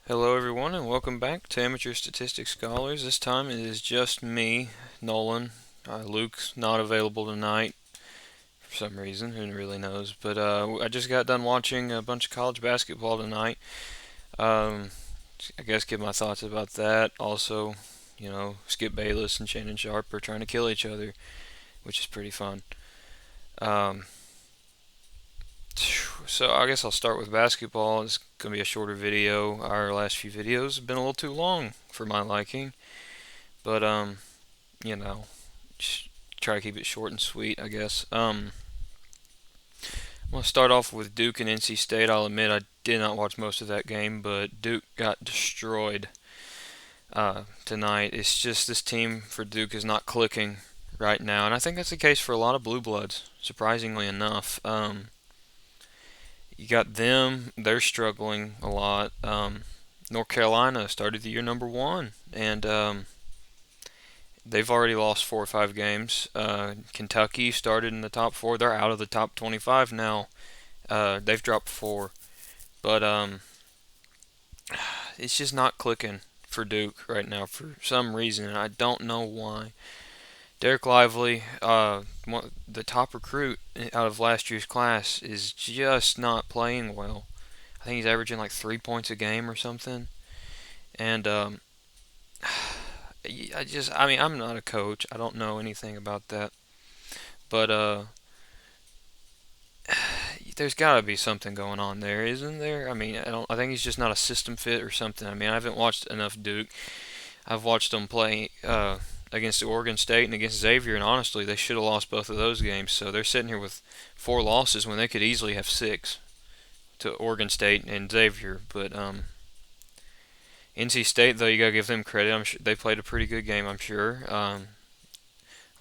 Hello, everyone, and welcome back to Amateur Statistics Scholars. This time it is just me, Nolan. Luke's not available tonight for some reason. Who really knows? But I just got done watching a bunch of college basketball tonight. Um, I guess give my thoughts about that. Also, Skip Bayless and Shannon Sharp are trying to kill each other, which is pretty fun. Um, so I guess I'll start with basketball. It's gonna be a shorter video. Our last few videos have been a little too long for my liking. But you know, just try to keep it short and sweet, I guess. I'm gonna start off with Duke and NC State. I'll admit I did not watch most of that game, but Duke got destroyed tonight. It's just this team for Duke is not clicking right now, and I think that's the case for a lot of blue bloods. Surprisingly enough, you got them; they're struggling a lot. North Carolina started the year number one, and they've already lost 4 or 5 games. Kentucky started in the top four. They're out of the top 25 now. They've dropped four, but it's just not clicking for Duke right now for some reason, and I don't know why. Derek Lively, the top recruit out of last year's class, is just not playing well. I think he's averaging like 3 points a game or something, and I'm not a coach. I don't know anything about that, but there's got to be something going on there, isn't there? I mean, I don't. I think he's just not a system fit or something. I mean, I haven't watched enough Duke. I've watched them play against Oregon State and against Xavier, and honestly, they should have lost both of those games. So they're sitting here with 4 losses when they could easily have six to Oregon State and Xavier. But NC State, though, you gotta give them credit. I'm sure they played a pretty good game. I'm sure.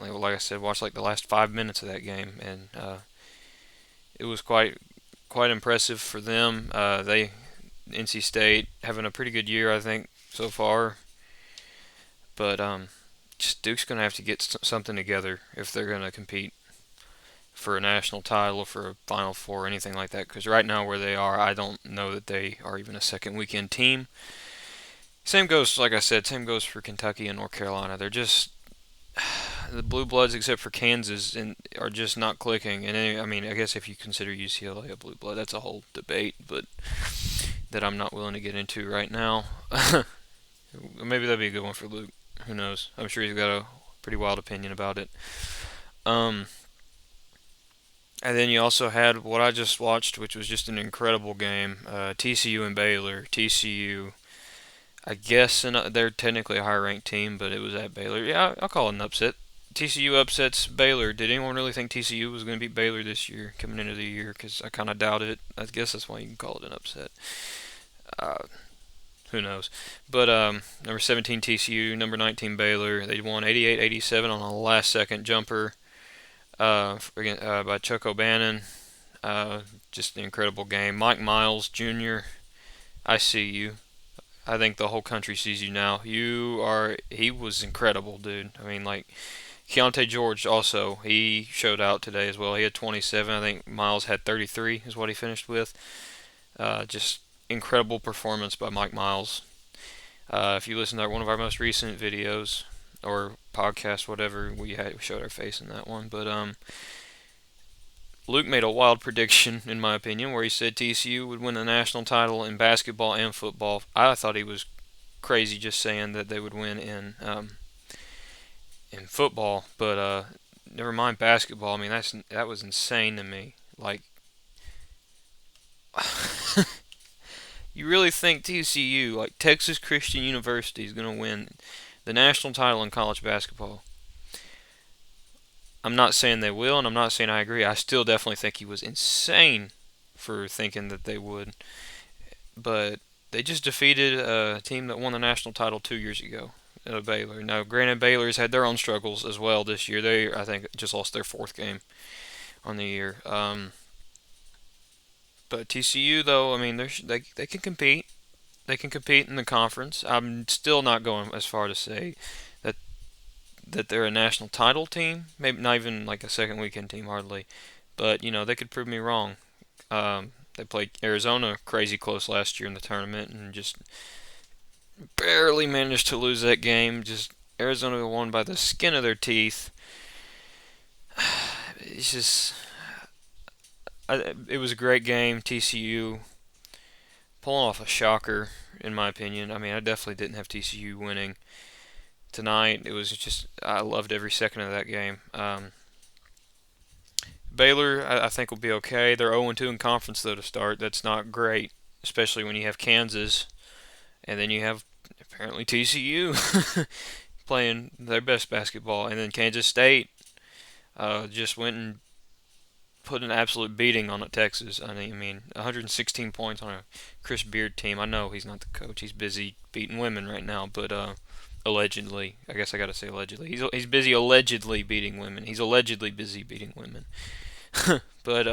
Like I said, watched like the last 5 minutes of that game, and it was quite impressive for them. They NC State having a pretty good year, I think, so far. But just Duke's gonna have to get something together if they're gonna compete for a national title, for a Final Four, or anything like that. Because right now where they are, I don't know that they are even a second weekend team. Same goes, like I said, same goes for Kentucky and North Carolina. They're just the blue bloods, except for Kansas, and are just not clicking. And I mean, I guess if you consider UCLA a blue blood, that's a whole debate, but that I'm not willing to get into right now. Maybe that'd be a good one for Luke. Who knows? I'm sure he's got a pretty wild opinion about it. Um, and then you also had what I just watched, which was just an incredible game. TCU and Baylor. TCU, I guess, they're technically a higher ranked team, but it was at Baylor. Yeah, I'll call it an upset. TCU upsets Baylor. Did anyone really think TCU was going to beat Baylor this year, coming into the year? Because I kind of doubted it. I guess that's why you can call it an upset. Uh, who knows? But number 17 TCU, number 19 Baylor. They won 88-87 on a last-second jumper by Chuck O'Bannon. Just an incredible game. Mike Miles Jr., I see you. I think the whole country sees you now. He was incredible, dude. I mean, like, Keontae George also, he showed out today as well. He had 27. I think Miles had 33 is what he finished with. Just incredible performance by Mike Miles. If you listen to one of our most recent videos or podcast, whatever, we showed our face in that one. But Luke made a wild prediction, in my opinion, where he said TCU would win the national title in basketball and football. I thought he was crazy just saying that they would win in football, but never mind basketball. I mean, that was insane to me. Like, you really think TCU, like Texas Christian University, is going to win the national title in college basketball? I'm not saying they will, and I'm not saying I agree. I still definitely think he was insane for thinking that they would. But they just defeated a team that won the national title 2 years ago, Baylor. Now, granted, Baylor's had their own struggles as well this year. They, I think, just lost their fourth game on the year. But TCU, though, I mean, they can compete. They can compete in the conference. I'm still not going as far to say that they're a national title team. Maybe not even like a second weekend team, hardly. But they could prove me wrong. They played Arizona crazy close last year in the tournament and just barely managed to lose that game. Just Arizona won by the skin of their teeth. It's just, it was a great game. TCU pulling off a shocker, in my opinion. I mean, I definitely didn't have TCU winning tonight. It was just, I loved every second of that game. Baylor, I think, will be okay. They're 0-2 in conference, though, to start. That's not great, especially when you have Kansas, and then you have apparently TCU playing their best basketball, and then Kansas State just went and put an absolute beating on Texas. I mean, 116 points on a Chris Beard team. I know he's not the coach. He's busy beating women right now, but allegedly, I guess I got to say allegedly. He's busy allegedly beating women. He's allegedly busy beating women. But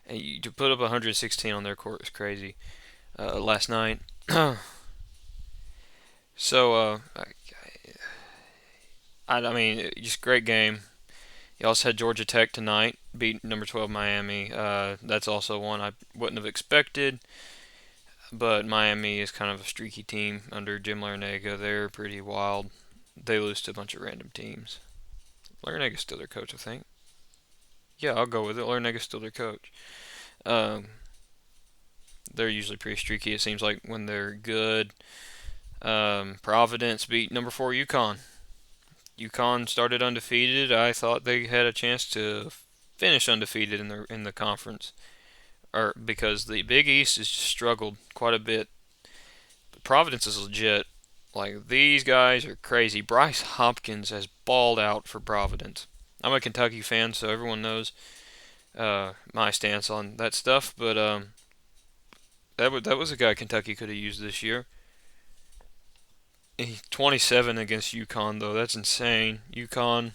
to put up 116 on their court is crazy. Last night. So I mean, just great game. You also had Georgia Tech tonight, beat number 12 Miami. That's also one I wouldn't have expected, but Miami is kind of a streaky team under Jim Larinaga. They're pretty wild. They lose to a bunch of random teams. Larinaga's still their coach, I think. Yeah, I'll go with it. Larinaga's still their coach. Um, they're usually pretty streaky. It seems like when they're good. Providence beat number 4 UConn. UConn started undefeated. I thought they had a chance to finish undefeated in the conference, or because the Big East has struggled quite a bit. But Providence is legit. Like, these guys are crazy. Bryce Hopkins has balled out for Providence. I'm a Kentucky fan, so everyone knows my stance on that stuff. But that was a guy Kentucky could have used this year. 27 against UConn, though. That's insane. UConn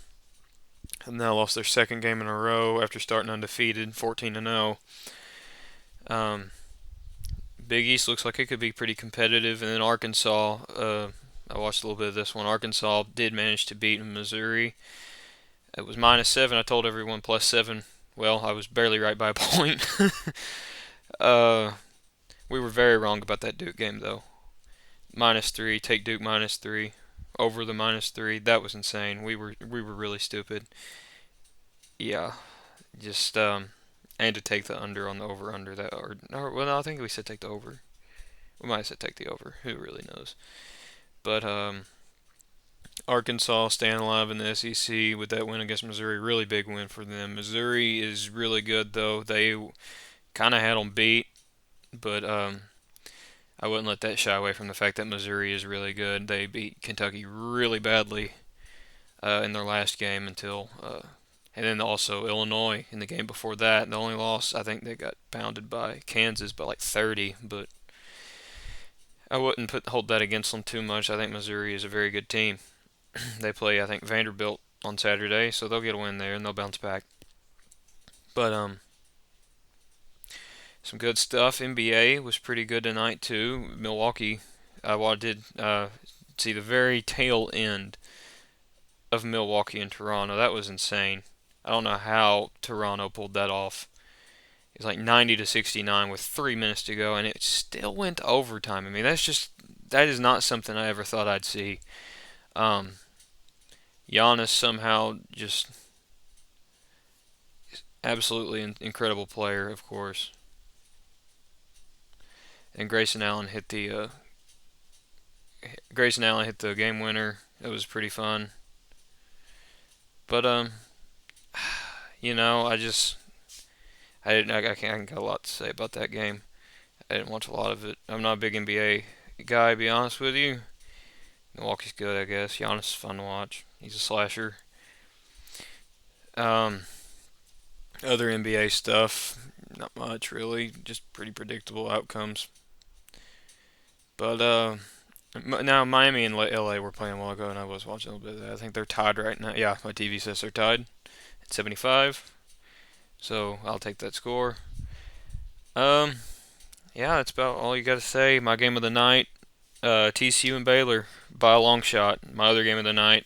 have now lost their second game in a row after starting undefeated, 14-0. Big East looks like it could be pretty competitive. And then Arkansas, I watched a little bit of this one. Arkansas did manage to beat Missouri. It was -7. I told everyone +7. Well, I was barely right by a point. We were very wrong about that Duke game, though. -3, take Duke -3 over the -3. That was insane. We were really stupid. Yeah, just and to take the under on the over under that, or well, no, I think we said take the over. We might have said take the over. Who really knows? But Arkansas staying alive in the SEC with that win against Missouri, really big win for them. Missouri is really good, though. They kind of had them beat, but I wouldn't let that shy away from the fact that Missouri is really good. They beat Kentucky really badly in their last game and then also Illinois in the game before that. The only loss, I think they got pounded by Kansas by like 30, but I wouldn't hold that against them too much. I think Missouri is a very good team. They play, I think, Vanderbilt on Saturday, so they'll get a win there and they'll bounce back. But some good stuff. NBA was pretty good tonight too. Milwaukee, I did see the very tail end of Milwaukee and Toronto. That was insane. I don't know how Toronto pulled that off. It was like 90-69 with 3 minutes to go, and it still went to overtime. I mean, that is not something I ever thought I'd see. Giannis somehow just absolutely incredible player, of course. And Grayson Allen hit the game winner. It was pretty fun. But you know, I can't got a lot to say about that game. I didn't watch a lot of it. I'm not a big NBA guy, to be honest with you. Milwaukee's good, I guess. Giannis is fun to watch. He's a slasher. Um, Other NBA stuff, not much really. Just pretty predictable outcomes. But now Miami and LA were playing a while ago, and I was watching a little bit of that. I think they're tied right now. Yeah, my TV says they're tied at 75. So I'll take that score. Um, yeah, that's about all you got to say. My game of the night, TCU and Baylor by a long shot. My other game of the night,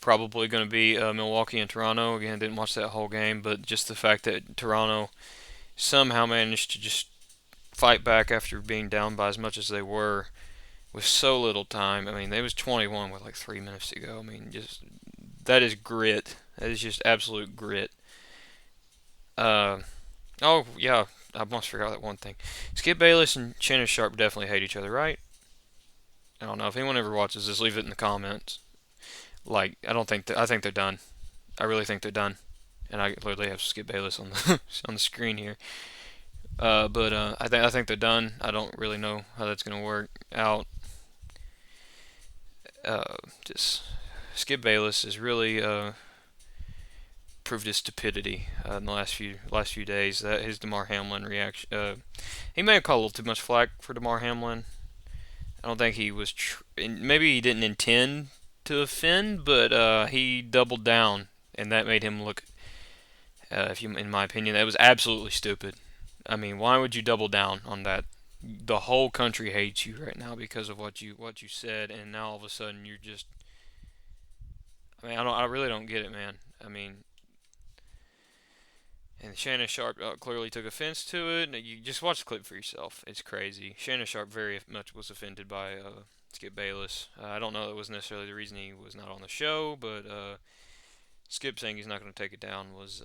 probably going to be Milwaukee and Toronto. Again, didn't watch that whole game, but just the fact that Toronto somehow managed to just fight back after being down by as much as they were with so little time. I mean, they was 21 with like 3 minutes to go. I mean, just that is grit. That is just absolute grit. Uh, oh yeah, I almost forgot that one thing. Skip Bayless and Shannon Sharp definitely hate each other, right? I don't know if anyone ever watches this. Leave it in the comments. Like, I don't think I think they're done. I really think they're done. And I literally have Skip Bayless on the on the screen here. But I think they're done. I don't really know how that's gonna work out. Just Skip Bayless has really proved his stupidity in the last few days. That his Damar Hamlin reaction. He may have caught a little too much flack for Damar Hamlin. I don't think he was. Maybe he didn't intend to offend, but he doubled down, and that made him look. If you, in my opinion, that was absolutely stupid. I mean, why would you double down on that? The whole country hates you right now because of what you said, and now all of a sudden you're just. I mean, I really don't get it, man. I mean, and Shannon Sharp clearly took offense to it. You just watch the clip for yourself. It's crazy. Shannon Sharp very much was offended by Skip Bayless. I don't know that was necessarily the reason he was not on the show, but Skip saying he's not going to take it down was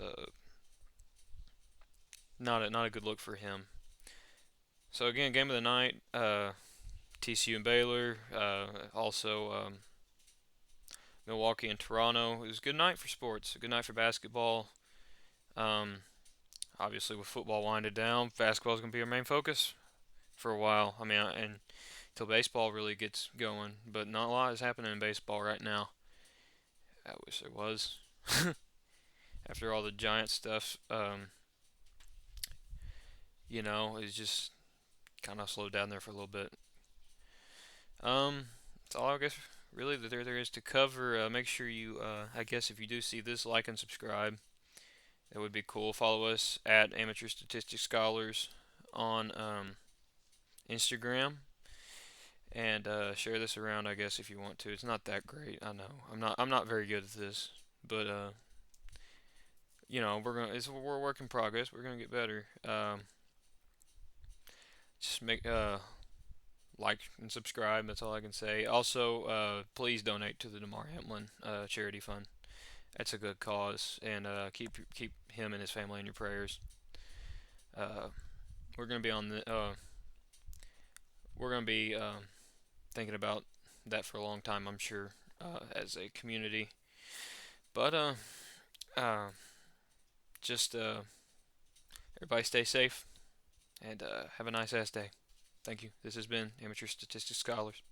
not a good look for him. So again, game of the night, TCU and Baylor. Also Milwaukee and Toronto. It was a good night for sports. A good night for basketball. Um, Obviously, with football winded down, basketball is going to be our main focus for a while. I mean, and until baseball really gets going, but not a lot is happening in baseball right now. I wish there was. After all the Giant stuff, it's just kind of slowed down there for a little bit. That's all I guess really that there is to cover. Make sure you, I guess, if you do see this, like and subscribe. That would be cool. Follow us at Amateur Statistics Scholars on Instagram, and share this around. I guess if you want to. It's not that great. I know. I'm not very good at this, but we're a work in progress. We're gonna get better. Just make like and subscribe. That's all I can say. Also, please donate to the Damar Hamlin charity fund. That's a good cause, and keep him and his family in your prayers. Uh, we're gonna be on the we're gonna be thinking about that for a long time, I'm sure, as a community. But uh, just everybody stay safe and have a nice ass day. Thank you. This has been Amateur Statistics Scholars.